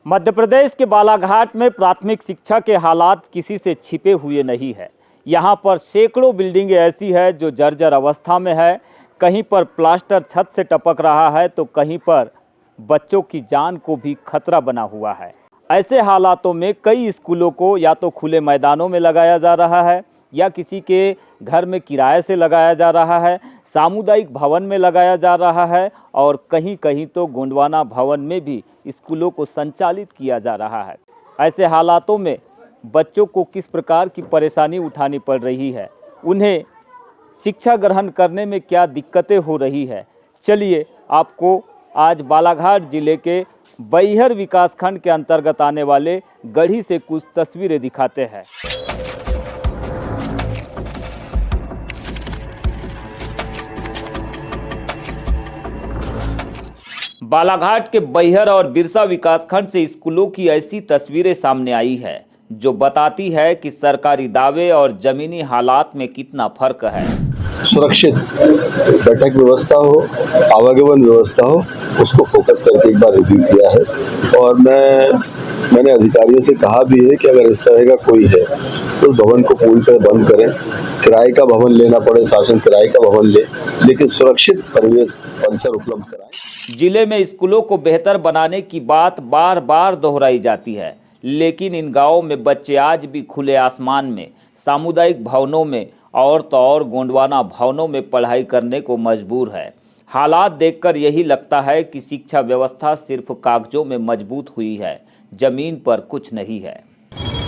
मध्य प्रदेश के बालाघाट में प्राथमिक शिक्षा के हालात किसी से छिपे हुए नहीं है। यहाँ पर सैकड़ों बिल्डिंगें ऐसी है जो जर्जर अवस्था में है। कहीं पर प्लास्टर छत से टपक रहा है तो कहीं पर बच्चों की जान को भी खतरा बना हुआ है। ऐसे हालातों में कई स्कूलों को या तो खुले मैदानों में लगाया जा रहा है या किसी के घर में किराए से लगाया जा रहा है, सामुदायिक भवन में लगाया जा रहा है और कहीं कहीं तो गोंडवाना भवन में भी स्कूलों को संचालित किया जा रहा है। ऐसे हालातों में बच्चों को किस प्रकार की परेशानी उठानी पड़ रही है, उन्हें शिक्षा ग्रहण करने में क्या दिक्कतें हो रही है, चलिए आपको आज बालाघाट जिले के बैहर विकासखंड के अंतर्गत आने वाले गढ़ी से कुछ तस्वीरें दिखाते हैं। बालाघाट के बैहर और बिरसा विकासखंड से स्कूलों की ऐसी तस्वीरें सामने आई है जो बताती है कि सरकारी दावे और जमीनी हालात में कितना फर्क है। सुरक्षित बैठक व्यवस्था हो, आवागमन व्यवस्था हो, उसको फोकस करके एक बार रिव्यू किया है और मैंने अधिकारियों से कहा भी है कि अगर इस तरह का कोई है तो भवन को पूरी तरह बंद करें। किराए का भवन लेना पड़े, शासन किराए का भवन ले, लेकिन सुरक्षित परिवेश परिसर उपलब्ध कराएं। जिले में स्कूलों को बेहतर बनाने की बात बार बार दोहराई जाती है, लेकिन इन गांवों में बच्चे आज भी खुले आसमान में, सामुदायिक भवनों में और तो और गोंडवाना भवनों में पढ़ाई करने को मजबूर है। हालात देखकर यही लगता है कि शिक्षा व्यवस्था सिर्फ कागजों में मजबूत हुई है, जमीन पर कुछ नहीं है।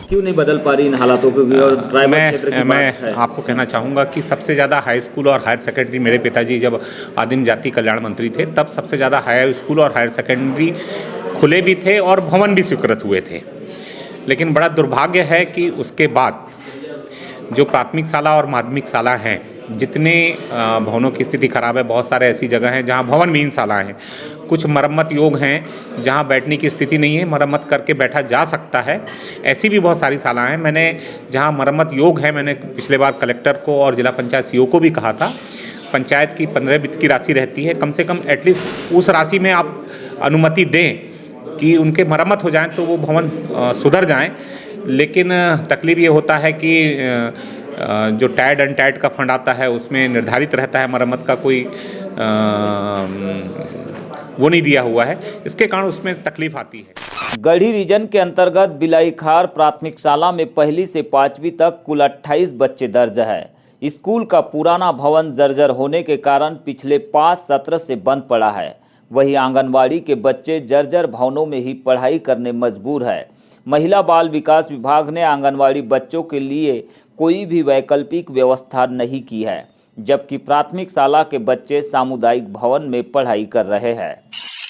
क्यों नहीं बदल पा रही इन हालातों को? मैं आपको कहना चाहूँगा कि सबसे ज़्यादा हाई स्कूल और हायर सेकेंडरी, मेरे पिताजी जब आदिम जाति कल्याण मंत्री थे तब सबसे ज़्यादा हाई स्कूल और हायर सेकेंडरी खुले भी थे और भवन भी स्वीकृत हुए थे। लेकिन बड़ा दुर्भाग्य है कि उसके बाद जो प्राथमिक शाला और माध्यमिक शाला हैं, जितने भवनों की स्थिति खराब है, बहुत सारे ऐसी जगह हैं जहां भवन विहीन शाला हैं, कुछ मरम्मत योग हैं जहां बैठने की स्थिति नहीं है, मरम्मत करके बैठा जा सकता है, ऐसी भी बहुत सारी शालाएं हैं। मैंने जहां मरम्मत योग है, मैंने पिछले बार कलेक्टर को और जिला पंचायत सीओ को भी कहा था, पंचायत की 15 वित्त की राशि रहती है, कम से कम एटलीस्ट उस राशि में आप अनुमति दें कि उनके मरम्मत हो जाएँ तो वो भवन सुधर जाएँ। लेकिन तकलीफ ये होता है कि जो टैड अनटैड का फंड आता है उसमें निर्धारित रहता है मरम्मत का कोई वो नहीं दिया हुआ है, इसके कारण उसमें तकलीफ आती है। गढ़ी रीजन के अंतर्गत बिलाईखार प्राथमिक शाला में 1ली से 5वीं तक कुल 28 बच्चे दर्ज है। स्कूल का पुराना भवन जर्जर होने के कारण पिछले 5 सत्र से बंद पड़ा है। वहीं आंगनवाड़ी के बच्चे जर्जर भवनों में ही पढ़ाई करने मजबूर है। महिला बाल विकास विभाग ने आंगनवाड़ी बच्चों के लिए कोई भी वैकल्पिक व्यवस्था नहीं की है, जबकि प्राथमिक शाला के बच्चे सामुदायिक भवन में पढ़ाई कर रहे हैं।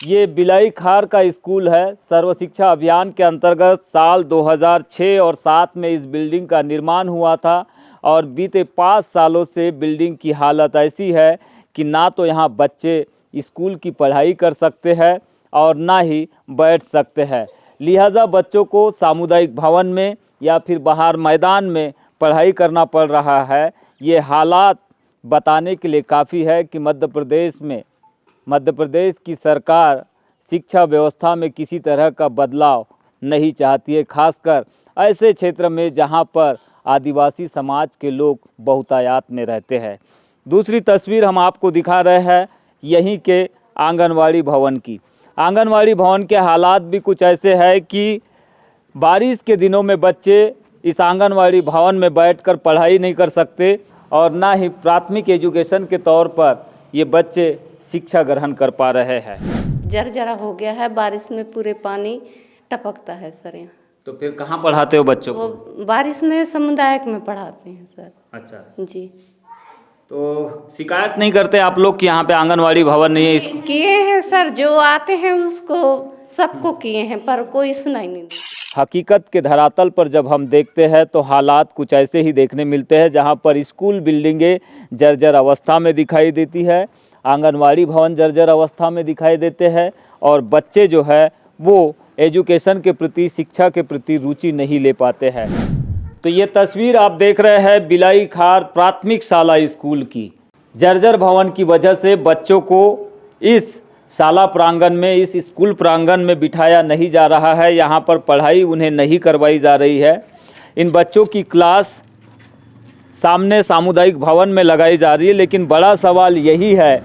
ये बिलाईखार का स्कूल है। सर्व शिक्षा अभियान के अंतर्गत साल 2006 और 7 में इस बिल्डिंग का निर्माण हुआ था और बीते 5 सालों से बिल्डिंग की हालत ऐसी है कि ना तो यहाँ बच्चे स्कूल की पढ़ाई कर सकते हैं और ना ही बैठ सकते हैं। लिहाजा बच्चों को सामुदायिक भवन में या फिर बाहर मैदान में पढ़ाई करना पड़ रहा है। ये हालात बताने के लिए काफ़ी है कि मध्य प्रदेश की सरकार शिक्षा व्यवस्था में किसी तरह का बदलाव नहीं चाहती है, खासकर ऐसे क्षेत्र में जहां पर आदिवासी समाज के लोग बहुतायत में रहते हैं। दूसरी तस्वीर हम आपको दिखा रहे हैं यहीं के आंगनवाड़ी भवन की। आंगनवाड़ी भवन के हालात भी कुछ ऐसे है कि बारिश के दिनों में बच्चे इस आंगनवाड़ी भवन में बैठकर पढ़ाई नहीं कर सकते और ना ही प्राथमिक एजुकेशन के तौर पर ये बच्चे शिक्षा ग्रहण कर पा रहे हैं। जर्जरा हो गया है, बारिश में पूरे पानी टपकता है सर। यहाँ तो फिर कहाँ पढ़ाते हो बच्चों को? बारिश में सामुदायिक में पढ़ाते हैं सर। अच्छा जी। तो शिकायत नहीं करते आप लोग कि यहाँ पे आंगनवाड़ी भवन नहीं है? इसको किए हैं सर, जो आते हैं उसको सबको किए हैं पर कोई सुनाई नहीं दी। हकीकत के धरातल पर जब हम देखते हैं तो हालात कुछ ऐसे ही देखने मिलते हैं, जहाँ पर स्कूल बिल्डिंगें जर्जर अवस्था में दिखाई देती है, आंगनवाड़ी भवन जर्जर अवस्था में दिखाई देते हैं और बच्चे जो है वो एजुकेशन के प्रति, शिक्षा के प्रति रुचि नहीं ले पाते हैं। तो ये तस्वीर आप देख रहे हैं बिलाईखार प्राथमिक शाला स्कूल की। जर्जर भवन की वजह से बच्चों को इस शाला प्रांगण में, इस स्कूल प्रांगण में बिठाया नहीं जा रहा है। यहाँ पर पढ़ाई उन्हें नहीं करवाई जा रही है। इन बच्चों की क्लास सामने सामुदायिक भवन में लगाई जा रही है। लेकिन बड़ा सवाल यही है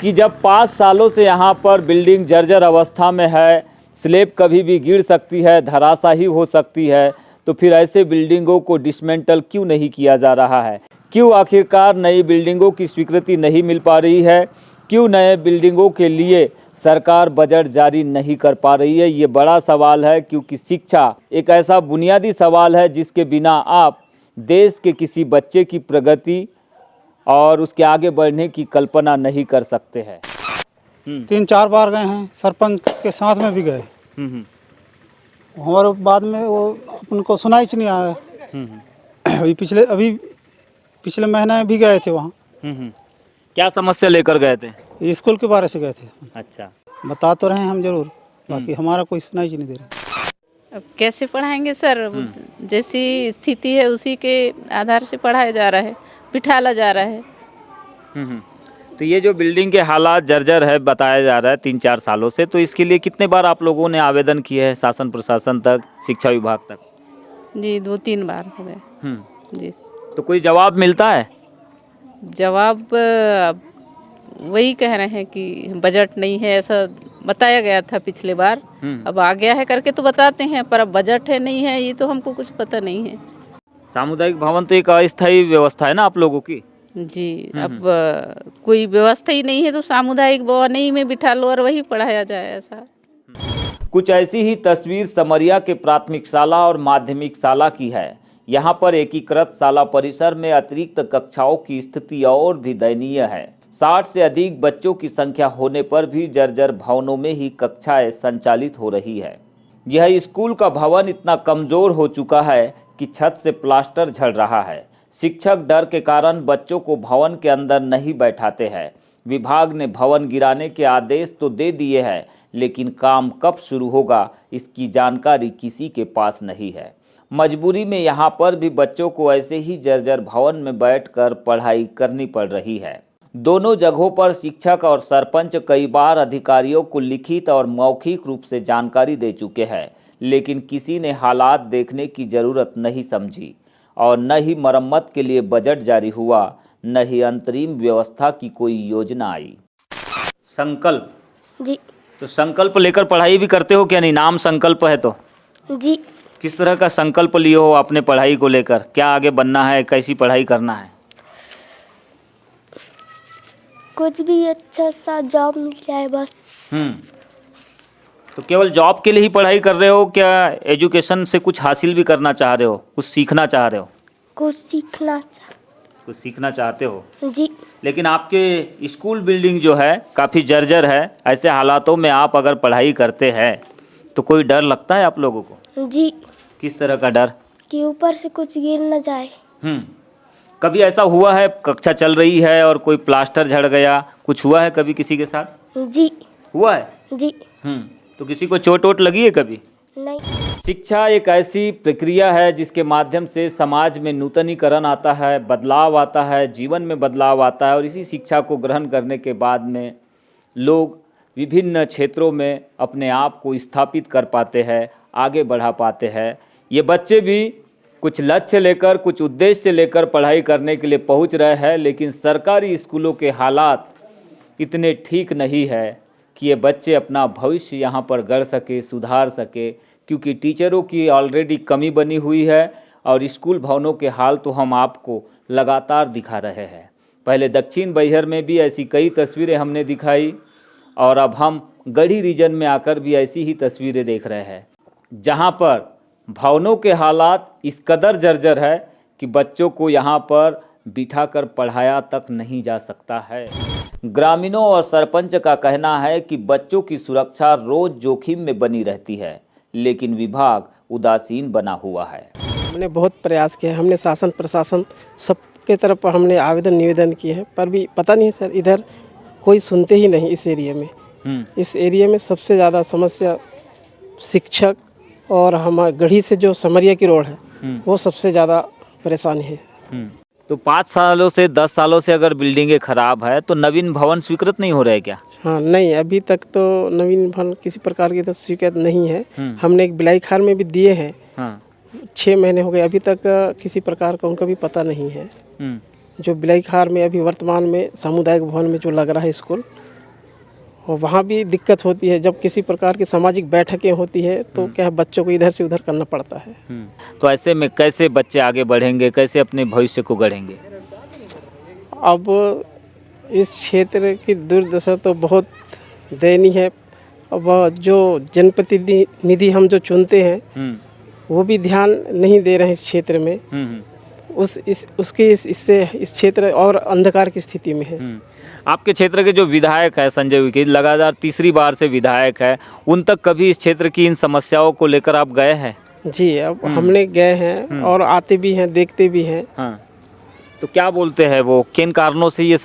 कि जब 5 सालों से यहाँ पर बिल्डिंग जर्जर अवस्था में है, स्लेब कभी भी गिर सकती है, धराशायी हो सकती है, तो फिर ऐसे बिल्डिंगों को डिसमेंटल क्यों नहीं किया जा रहा है? क्यों आखिरकार नई बिल्डिंगों की स्वीकृति नहीं मिल पा रही है? क्यों नए बिल्डिंगों के लिए सरकार बजट जारी नहीं कर पा रही है? ये बड़ा सवाल है, क्योंकि शिक्षा एक ऐसा बुनियादी सवाल है जिसके बिना आप देश के किसी बच्चे की प्रगति और उसके आगे बढ़ने की कल्पना नहीं कर सकते हैं। 3-4 बार गए हैं, सरपंच के साथ में भी गए। हमारे बाद में वो उनको सुनाई नहीं आया। अभी पिछले महीने भी गए थे वहाँ। क्या समस्या लेकर गए थे? स्कूल के बारे से गए थे। अच्छा, बता तो रहे हैं हम जरूर, बाकी हमारा कोई सुनाई नहीं दे रहा। अब कैसे पढ़ाएंगे सर? जैसी स्थिति है उसी के आधार से पढ़ाया जा रहा है, बिठाला जा रहा है। तो ये जो बिल्डिंग के हालात जर्जर है बताया जा रहा है 3-4 सालों से, तो इसके लिए कितने बार आप लोगों ने आवेदन किए हैं शासन प्रशासन तक, शिक्षा विभाग तक? जी 2-3 बार हो गए। जी तो कोई जवाब मिलता है? जवाब वही कह रहे हैं कि बजट नहीं है, ऐसा बताया गया था पिछले बार। अब आ गया है करके तो बताते हैं, पर अब बजट है नहीं है, ये तो हमको कुछ पता नहीं है। सामुदायिक भवन तो एक अस्थायी व्यवस्था है ना आप लोगों की? जी अब कोई व्यवस्था ही नहीं है तो सामुदायिक भवन ही में बिठा लो और वही पढ़ाया जाए, ऐसा। कुछ ऐसी ही तस्वीर समरिया के प्राथमिक शाला और माध्यमिक शाला की है। यहाँ पर एकीकृत शाला परिसर में अतिरिक्त कक्षाओं की स्थिति और भी दयनीय है। 60 से अधिक बच्चों की संख्या होने पर भी जर्जर भवनों में ही कक्षाएं संचालित हो रही है। यह स्कूल का भवन इतना कमजोर हो चुका है कि छत से प्लास्टर झड़ रहा है। शिक्षक डर के कारण बच्चों को भवन के अंदर नहीं बैठाते हैं। विभाग ने भवन गिराने के आदेश तो दे दिए हैं, लेकिन काम कब शुरू होगा इसकी जानकारी किसी के पास नहीं है। मजबूरी में यहाँ पर भी बच्चों को ऐसे ही जर्जर भवन में बैठकर पढ़ाई करनी पड़ रही है। दोनों जगहों पर शिक्षक और सरपंच कई बार अधिकारियों को लिखित और मौखिक रूप से जानकारी दे चुके हैं, लेकिन किसी ने हालात देखने की जरूरत नहीं समझी और न ही मरम्मत के लिए बजट जारी हुआ, न ही अंतरिम व्यवस्था की कोई योजना आई। संकल्प जी तो संकल्प लेकर पढ़ाई भी करते हो क्या? नहीं, नाम संकल्प है तो जी। किस तरह का संकल्प लिए हो आपने पढ़ाई को लेकर? क्या आगे बनना है, कैसी पढ़ाई करना है? कुछ भी अच्छा सा जॉब मिल जाए बस। तो केवल जॉब के लिए ही पढ़ाई कर रहे हो क्या? एजुकेशन से कुछ हासिल भी करना चाह रहे हो, कुछ सीखना चाह रहे हो? कुछ सीखना चाहते हो? जी। लेकिन आपके स्कूल बिल्डिंग जो है काफ़ी जर्जर है। ऐसे हालातों में आप अगर पढ़ाई करते हैं तो कोई डर लगता है आप लोगों को? जी। किस तरह का डर? कि ऊपर से कुछ गिर न जाए। कभी ऐसा हुआ है कक्षा चल रही है और कोई प्लास्टर झड़ गया, कुछ हुआ है कभी किसी के साथ? जी हुआ है। जी। तो किसी को चोट वोट लगी है कभी? नहीं। शिक्षा एक ऐसी प्रक्रिया है जिसके माध्यम से समाज में नूतनीकरण आता है, बदलाव आता है, जीवन में बदलाव आता है। और इसी शिक्षा को ग्रहण करने के बाद में लोग विभिन्न क्षेत्रों में अपने आप को स्थापित कर पाते हैं, आगे बढ़ा पाते हैं। ये बच्चे भी कुछ लक्ष्य लेकर, कुछ उद्देश्य लेकर पढ़ाई करने के लिए पहुंच रहे हैं, लेकिन सरकारी स्कूलों के हालात इतने ठीक नहीं है कि ये बच्चे अपना भविष्य यहाँ पर गढ़ सके, सुधार सके, क्योंकि टीचरों की ऑलरेडी कमी बनी हुई है। और स्कूल भवनों के हाल तो हम आपको लगातार दिखा रहे हैं। पहले दक्षिण बैहर में भी ऐसी कई तस्वीरें हमने दिखाई और अब हम गढ़ी रीजन में आकर भी ऐसी ही तस्वीरें देख रहे हैं, जहाँ पर भवनों के हालात इस कदर जर्जर है कि बच्चों को यहाँ पर बिठाकर पढ़ाया तक नहीं जा सकता है। ग्रामीणों और सरपंच का कहना है कि बच्चों की सुरक्षा रोज जोखिम में बनी रहती है, लेकिन विभाग उदासीन बना हुआ है। हमने बहुत प्रयास किया, हमने शासन प्रशासन सबके तरफ हमने आवेदन निवेदन किए हैं, पर भी पता नहीं सर, इधर कोई सुनते ही नहीं। इस एरिया में इस एरिया में सबसे ज़्यादा समस्या शिक्षक और हमारे गढ़ी से जो समरिया की रोड है वो सबसे ज़्यादा परेशानी है। तो 5 सालों से 10 सालों से अगर बिल्डिंगें खराब है तो नवीन भवन स्वीकृत नहीं हो रहे क्या? हाँ नहीं, अभी तक तो नवीन भवन किसी प्रकार की तो शिकायत नहीं है। हमने एक बिलाई खार में भी दिए हैं, हाँ। 6 महीने हो गए, अभी तक किसी प्रकार का उनका भी पता नहीं है। जो बिलाई खार में अभी वर्तमान में सामुदायिक भवन में जो लग रहा है स्कूल, और वहाँ भी दिक्कत होती है। जब किसी प्रकार की सामाजिक बैठकें होती है तो क्या है, बच्चों को इधर से उधर करना पड़ता है। तो ऐसे में कैसे बच्चे आगे बढ़ेंगे, कैसे अपने भविष्य को गढ़ेंगे? अब इस क्षेत्र की दुर्दशा तो बहुत दयनीय है। अब जो जनप्रतिनिधि हम जो चुनते हैं वो भी ध्यान नहीं दे रहे हैं इस क्षेत्र में। इस क्षेत्र और अंधकार की स्थिति में है। आपके क्षेत्र के जो विधायक है संजय उइके, लगातार तीसरी बार से विधायक है, उन तक कभी इस क्षेत्र की इन समस्याओं को लेकर आप गए हैं? जी, अब हमने गए हैं और आते भी हैं, देखते भी हैं। हाँ। तो क्या बोलते हैं वो, किन कारणों से ये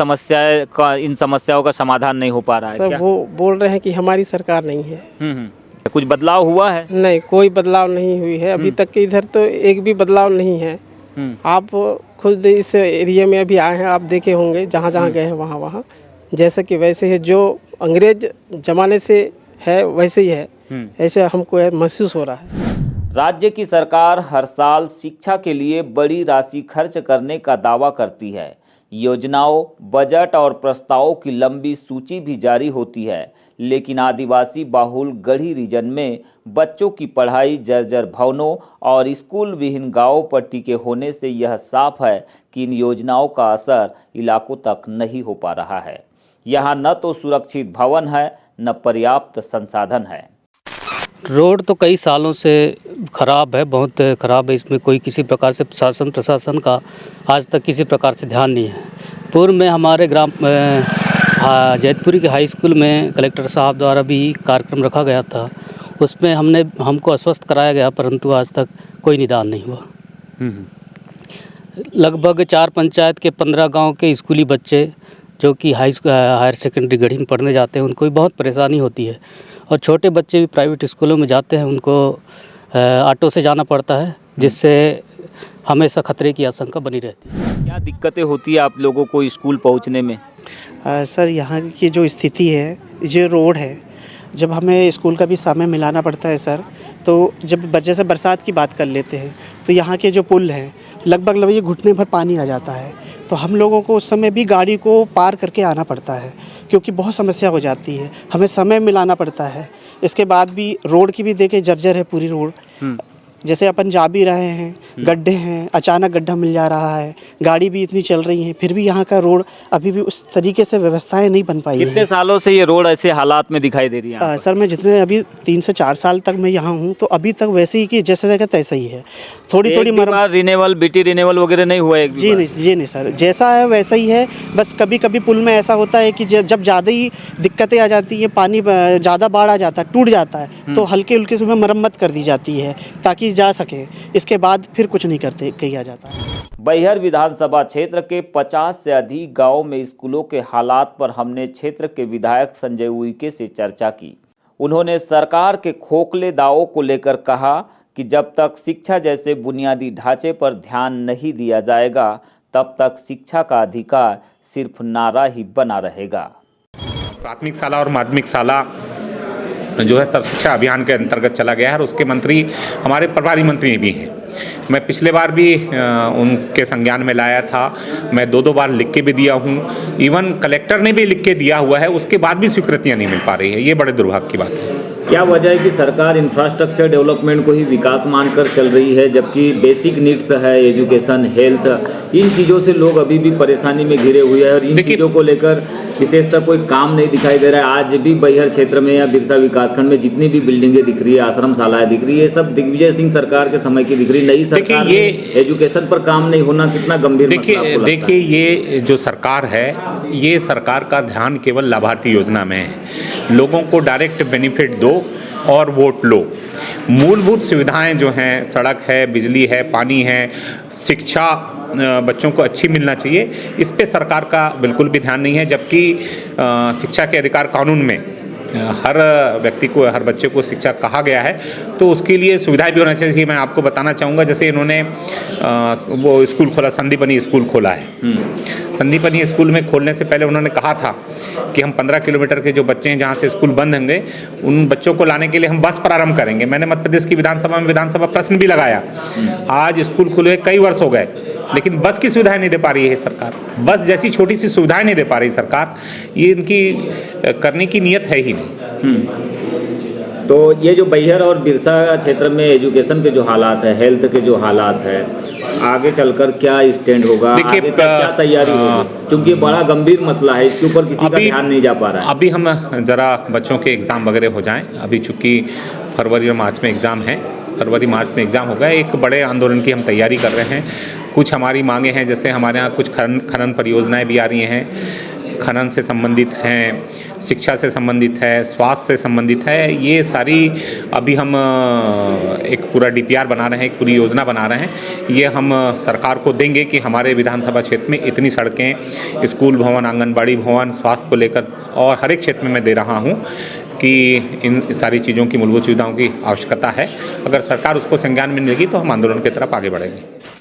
इन समस्याओं का समाधान नहीं हो पा रहा है? सर क्या? वो बोल रहे हैं कि हमारी सरकार नहीं है। कुछ बदलाव हुआ है? नहीं, कोई बदलाव नहीं हुई है अभी तक के। इधर तो एक भी बदलाव नहीं है। आप खुद इस एरिया में अभी आए हैं, आप देखे होंगे, जहाँ जहाँ गए हैं वहाँ जैसे कि वैसे है। जो अंग्रेज जमाने से है वैसे ही है, ऐसे हमको महसूस हो रहा है। राज्य की सरकार हर साल शिक्षा के लिए बड़ी राशि खर्च करने का दावा करती है। योजनाओं, बजट और प्रस्तावों की लंबी सूची भी जारी होती है, लेकिन आदिवासी बाहुल गढ़ी रीजन में बच्चों की पढ़ाई जर्जर भवनों और स्कूल विहीन गांवों पर टिके होने से यह साफ है कि इन योजनाओं का असर इलाकों तक नहीं हो पा रहा है। यहाँ न तो सुरक्षित भवन है, न पर्याप्त संसाधन है। रोड तो कई सालों से ख़राब है, बहुत ख़राब है। इसमें कोई किसी प्रकार से प्रशासन का आज तक किसी प्रकार से ध्यान नहीं है। पूर्व में हमारे ग्राम जैतपुरी के हाई स्कूल में कलेक्टर साहब द्वारा भी कार्यक्रम रखा गया था। उसमें हमको आश्वस्त कराया गया, परंतु आज तक कोई निदान नहीं हुआ। लगभग 4 पंचायत के 15 गांव के स्कूली बच्चे जो कि हायर सेकेंडरी गढ़ी में पढ़ने जाते हैं, उनको भी बहुत परेशानी होती है। और छोटे बच्चे भी प्राइवेट स्कूलों में जाते हैं, उनको ऑटो से जाना पड़ता है, जिससे हमेशा खतरे की आशंका बनी रहती है। क्या दिक्कतें होती है आप लोगों को स्कूल पहुंचने में? सर, यहाँ की जो स्थिति है, ये रोड है, जब हमें स्कूल का भी समय मिलाना पड़ता है सर, तो जब जैसे बरसात की बात कर लेते हैं तो यहाँ के जो पुल हैं लगभग ये घुटने भर पानी आ जाता है। तो हम लोगों को उस समय भी गाड़ी को पार करके आना पड़ता है, क्योंकि बहुत समस्या हो जाती है, हमें समय मिलाना पड़ता है। इसके बाद भी रोड की भी देखें, जर्जर है पूरी रोड। जैसे अपन जा भी रहे हैं, गड्ढे हैं, अचानक गड्ढा मिल जा रहा है, गाड़ी भी इतनी चल रही है, फिर भी यहाँ का रोड अभी भी उस तरीके से व्यवस्थाएं नहीं बन पाई हैं। कितने सालों से ये रोड ऐसे हालात में दिखाई दे रही है? सर, मैं जितने अभी 3 से 4 साल तक मैं यहाँ हूँ, तो अभी तक वैसे ही कि जैसे जगह तैसा ही है। थोड़ी रिन्यूअल, बीटी रिन्यूअल वगैरह नहीं हुआ है? जी नहीं सर, जैसा है वैसा ही है। बस कभी कभी पुल में ऐसा होता है कि जब ज़्यादा ही दिक्कतें आ जाती है, पानी ज़्यादा बाढ़ आ जाता है, टूट जाता है, तो हल्के हल्के से मरम्मत कर दी जाती है ताकि जा सके। इसके बाद फिर कुछ नहीं किया जाता है। बैहर विधानसभा क्षेत्र के 50 से अधिक गांवों में स्कूलों के हालात पर हमने क्षेत्र के विधायक संजय उइके से चर्चा की। उन्होंने सरकार के खोखले दावों को लेकर कहा कि जब तक शिक्षा जैसे बुनियादी ढांचे पर ध्यान नहीं दिया जाएगा, तब तक शिक्षा का अधिकार सिर्फ नारा ही बना रहेगा। प्राथमिक शाला और माध्यमिक शाला जो है सर्व शिक्षा अभियान के अंतर्गत चला गया है, और उसके मंत्री हमारे प्रभारी मंत्री भी हैं। मैं पिछले बार भी उनके संज्ञान में लाया था, मैं 2 बार लिख के भी दिया हूँ, इवन कलेक्टर ने भी लिख के दिया हुआ है, उसके बाद भी स्वीकृतियाँ नहीं मिल पा रही है। ये बड़े दुर्भाग्य की बात है। क्या वजह है कि सरकार इंफ्रास्ट्रक्चर डेवलपमेंट को ही विकास मानकर चल रही है, जबकि बेसिक नीड्स है, एजुकेशन, हेल्थ, इन चीज़ों से लोग अभी भी परेशानी में घिरे हुए हैं और इन चीज़ों को लेकर विशेषतः कोई काम नहीं दिखाई दे रहा है। आज भी बैहर क्षेत्र में या बिरसा विकासखंड में जितनी भी बिल्डिंगें दिख रही है, आश्रम शालाएं दिख रही है, सब दिग्विजय सिंह सरकार के समय की दिख रही। नई सरकार ये एजुकेशन पर काम नहीं होना कितना गंभीर मसला आपको लगता है? देखिए, ये जो सरकार है, ये सरकार का ध्यान केवल लाभार्थी योजना में है। लोगों को डायरेक्ट बेनिफिट दो और वोट लो। मूलभूत सुविधाएं जो हैं, सड़क है, बिजली है, पानी है, शिक्षा बच्चों को अच्छी मिलना चाहिए, इस पे सरकार का बिल्कुल भी ध्यान नहीं है। जबकि शिक्षा के अधिकार कानून में हर व्यक्ति को, हर बच्चे को शिक्षा कहा गया है, तो उसके लिए सुविधाएं भी होना चाहिए। मैं आपको बताना चाहूँगा, जैसे इन्होंने वो स्कूल खोला, संदीपनी स्कूल खोला है। संदीपनी स्कूल में खोलने से पहले उन्होंने कहा था कि हम 15 किलोमीटर के जो बच्चे हैं जहाँ से स्कूल बंद होंगे, उन बच्चों को लाने के लिए हम बस प्रारंभ करेंगे। मैंने मध्य प्रदेश की विधानसभा में विधानसभा प्रश्न भी लगाया। आज स्कूल खुले कई वर्ष हो गए, लेकिन बस की सुविधाएं नहीं दे पा रही है सरकार। बस जैसी छोटी सी सुविधाएं नहीं दे पा रही सरकार, ये इनकी करने की नीयत है ही नहीं। तो ये जो बैहर और बिरसा क्षेत्र में एजुकेशन के जो हालात है, हेल्थ के जो हालात है, आगे चलकर क्या स्टैंड होगा, देखिए, आगे तक क्या तैयारी होगी, क्योंकि बड़ा गंभीर मसला है, इसके ऊपर किसी का ध्यान नहीं जा पा रहा है। अभी हम ज़रा बच्चों के एग्ज़ाम वगैरह हो जाएं। अभी चूँकि फरवरी और मार्च में एग्ज़ाम है, फरवरी मार्च में एग्ज़ाम हो गया। एक बड़े आंदोलन की हम तैयारी कर रहे हैं। कुछ हमारी मांगे हैं, जैसे हमारे यहाँ कुछ खनन परियोजनाएं भी आ रही हैं, खनन से संबंधित हैं, शिक्षा से संबंधित है, स्वास्थ्य से संबंधित है। ये सारी अभी हम एक पूरा DPR बना रहे हैं, एक पूरी योजना बना रहे हैं। ये हम सरकार को देंगे कि हमारे विधानसभा क्षेत्र में इतनी सड़कें, स्कूल भवन, आंगनबाड़ी भवन, स्वास्थ्य को लेकर और हर एक क्षेत्र में मैं दे रहा हूँ कि इन सारी चीज़ों की मूलभूत सुविधाओं की आवश्यकता है। अगर सरकार उसको संज्ञान में लेगी तो हम आंदोलन की तरफ आगे बढ़ेंगे।